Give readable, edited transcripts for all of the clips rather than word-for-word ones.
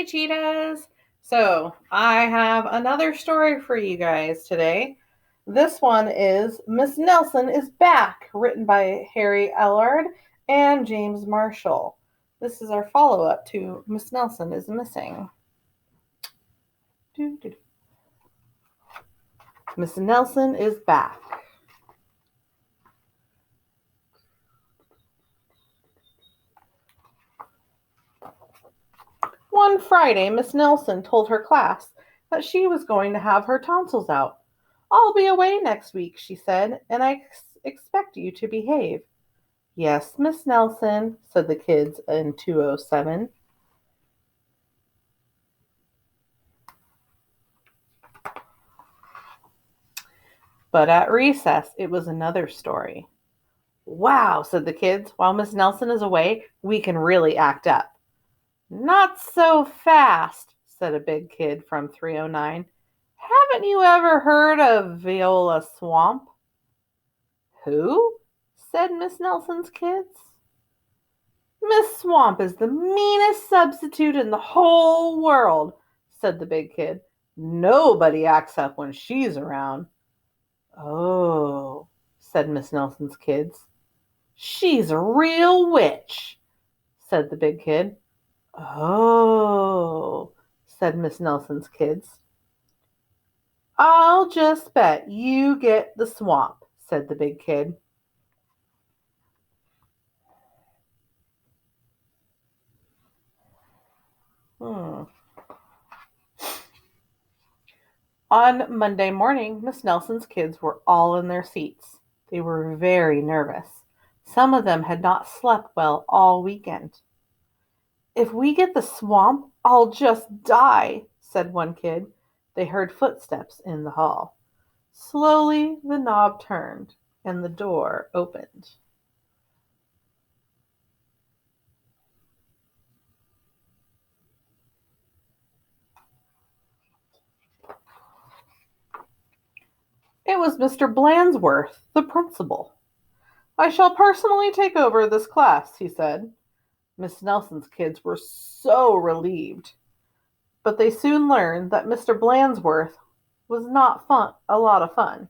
Cheetahs! So, I have another story for you guys today. This one is Miss Nelson is Back, written by Harry Allard and James Marshall. This is our follow up to Miss Nelson is Missing. Miss Nelson is Back. One Friday, Miss Nelson told her class that she was going to have her tonsils out. "I'll be away next week," she said, "and I expect you to behave." "Yes, Miss Nelson," said the kids in 207. But at recess, it was another story. "Wow," said the kids, "while Miss Nelson is away, we can really act up." "Not so fast," said a big kid from 309. "Haven't you ever heard of Viola Swamp?" "Who?" said Miss Nelson's kids. "Miss Swamp is the meanest substitute in the whole world," said the big kid. "Nobody acts up when she's around." "Oh," said Miss Nelson's kids. "She's a real witch," said the big kid. "Oh," said Miss Nelson's kids. "I'll just bet you get the swamp," said the big kid. On Monday morning, Miss Nelson's kids were all in their seats. They were very nervous. Some of them had not slept well all weekend. "If we get the swamp, I'll just die," said one kid. They heard footsteps in the hall. Slowly the knob turned and the door opened. It was Mr. Blansworth, the principal. "I shall personally take over this class," he said. Miss Nelson's kids were so relieved. But they soon learned that Mr. Blansworth was not a lot of fun.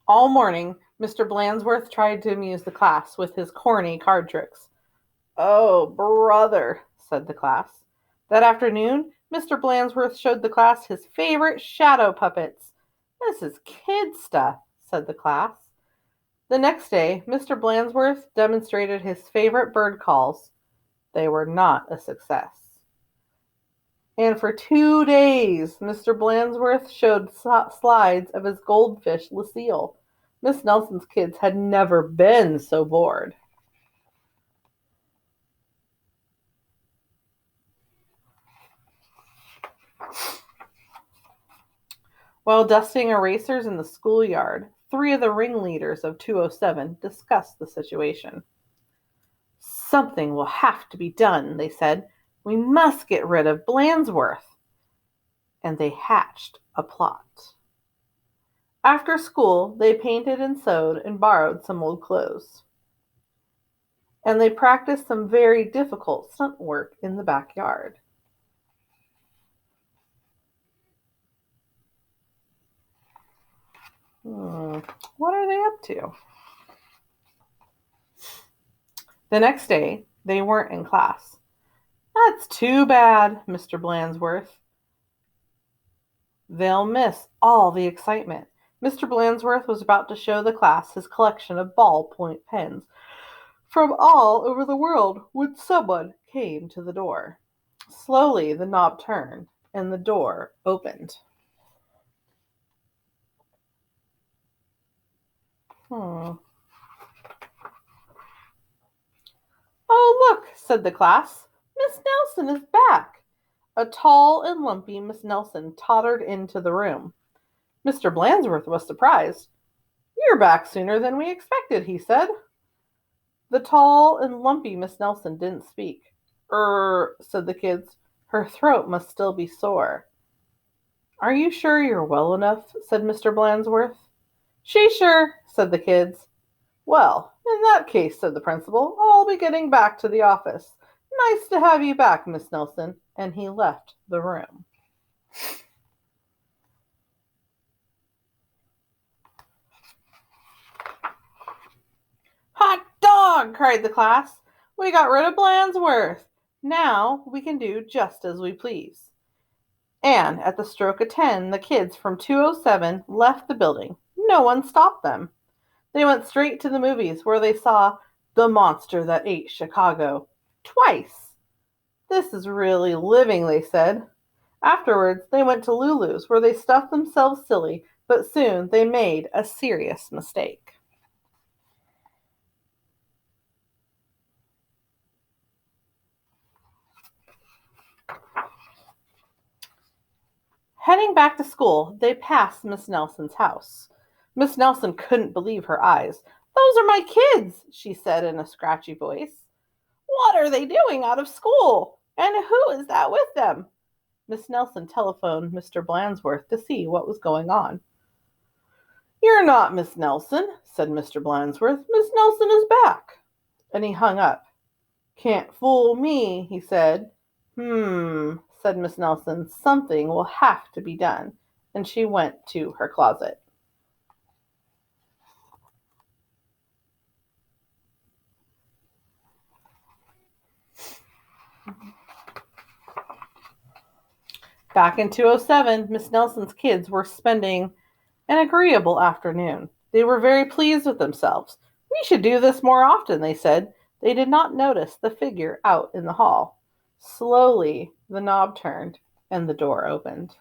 All morning, Mr. Blansworth tried to amuse the class with his corny card tricks. "Oh, brother," said the class. That afternoon, Mr. Blansworth showed the class his favorite shadow puppets. "This is kid stuff," said the class. The next day, Mr. Blansworth demonstrated his favorite bird calls. They were not a success. And for 2 days, Mr. Blansworth showed slides of his goldfish, Lucille. Miss Nelson's kids had never been so bored. While dusting erasers in the schoolyard, 3 of the ringleaders of 207 discussed the situation. "Something will have to be done," they said. "We must get rid of Blansworth." And they hatched a plot. After school, they painted and sewed and borrowed some old clothes. And they practiced some very difficult stunt work in the backyard. What are they up to? The next day, they weren't in class. "That's too bad," Mr. Blansworth. "They'll miss all the excitement." Mr. Blansworth was about to show the class his collection of ballpoint pens from all over the world when someone came to the door. Slowly the knob turned and the door opened. "Oh, look," said the class. "Miss Nelson is back." A tall and lumpy Miss Nelson tottered into the room. Mr. Blansworth was surprised. "You're back sooner than we expected," he said. The tall and lumpy Miss Nelson didn't speak. Said the kids. "Her throat must still be sore." "Are you sure you're well enough?" said Mr. Blansworth. She sure, said the kids. Well, in that case, said the principal, I'll be getting back to the office. Nice to have you back, Miss Nelson. And he left the room. Hot dog! Cried the class. We got rid of Blandsworth. Now we can do just as we please. And at the stroke of 10, the kids from 207 left the building. No one stopped them. They went straight to the movies where they saw The Monster That Ate Chicago twice. This is really living, they said. Afterwards, they went to Lulu's where they stuffed themselves silly, but soon they made a serious mistake. Heading back to school, they passed Miss Nelson's house. Miss Nelson couldn't believe her eyes. Those are my kids, she said in a scratchy voice. What are they doing out of school? And who is that with them? Miss Nelson telephoned Mr. Blandsworth to see what was going on. You're not Miss Nelson, said Mr. Blandsworth. Miss Nelson is back. And he hung up. Can't fool me, he said. Said Miss Nelson. Something will have to be done. And she went to her closet. Back in 207, Miss Nelson's kids were spending an agreeable afternoon. They were very pleased with themselves. We should do this more often, they said. They did not notice the figure out in the hall. Slowly, the knob turned and the door opened.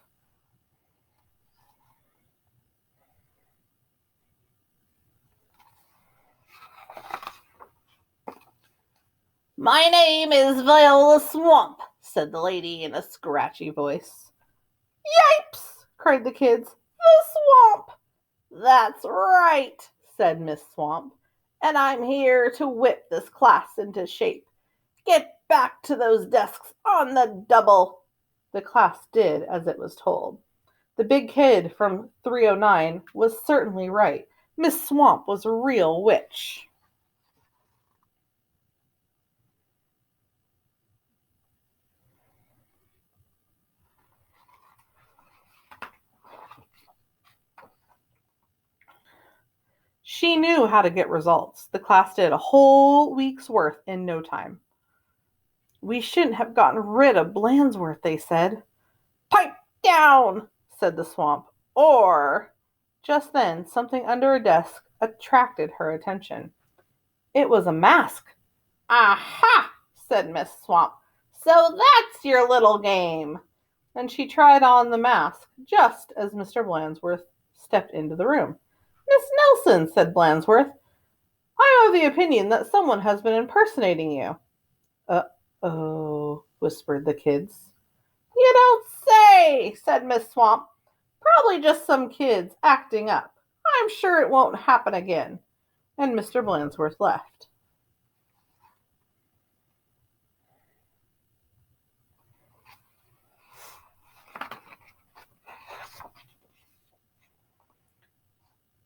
My name is Viola Swamp, said the lady in a scratchy voice. Yipes! Cried the kids. The swamp! That's right, said Miss Swamp, and I'm here to whip this class into shape. Get back to those desks on the double. The class did as it was told. The big kid from 309 was certainly right. Miss Swamp was a real witch. She knew how to get results. The class did a whole week's worth in no time. We shouldn't have gotten rid of Blandsworth, they said. Pipe down, said the swamp. Or, just then, something under a desk attracted her attention. It was a mask. Aha, said Miss Swamp. So that's your little game. And she tried on the mask just as Mr. Blandsworth stepped into the room. Miss Nelson, said Blandsworth, I'm of the opinion that someone has been impersonating you. Uh-oh, whispered the kids. You don't say, said Miss Swamp. Probably just some kids acting up. I'm sure it won't happen again. And Mr. Blandsworth left.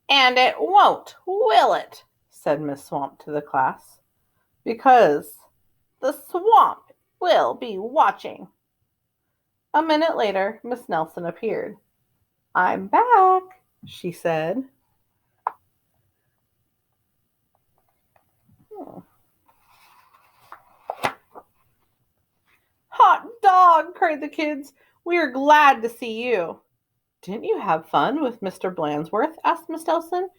And it won't, will it? Said Miss Swamp to the class. Because the swamp will be watching. A minute later, Miss Nelson appeared. I'm back, she said. Hot dog, cried the kids. We are glad to see you. Didn't you have fun with Mr. Blandsworth? Asked Miss Nelson.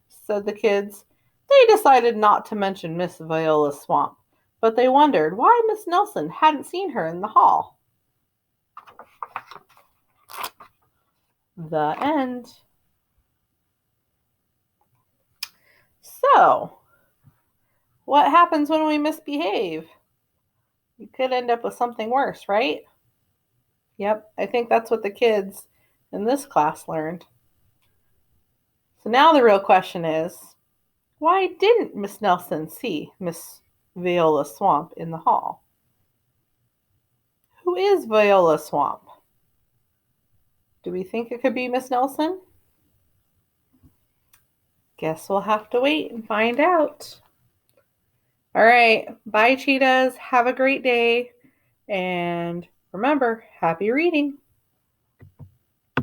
Said the kids. They decided not to mention Miss Viola Swamp, but they wondered why Miss Nelson hadn't seen her in the hall. The end. So, what happens when we misbehave? You could end up with something worse, right? Yep, I think that's what the kids in this class learned. So now the real question is, why didn't Miss Nelson see Miss Viola Swamp in the hall? Who is Viola Swamp? Do we think it could be Miss Nelson? Guess we'll have to wait and find out. All right. Bye, cheetahs. Have a great day. And remember, happy reading.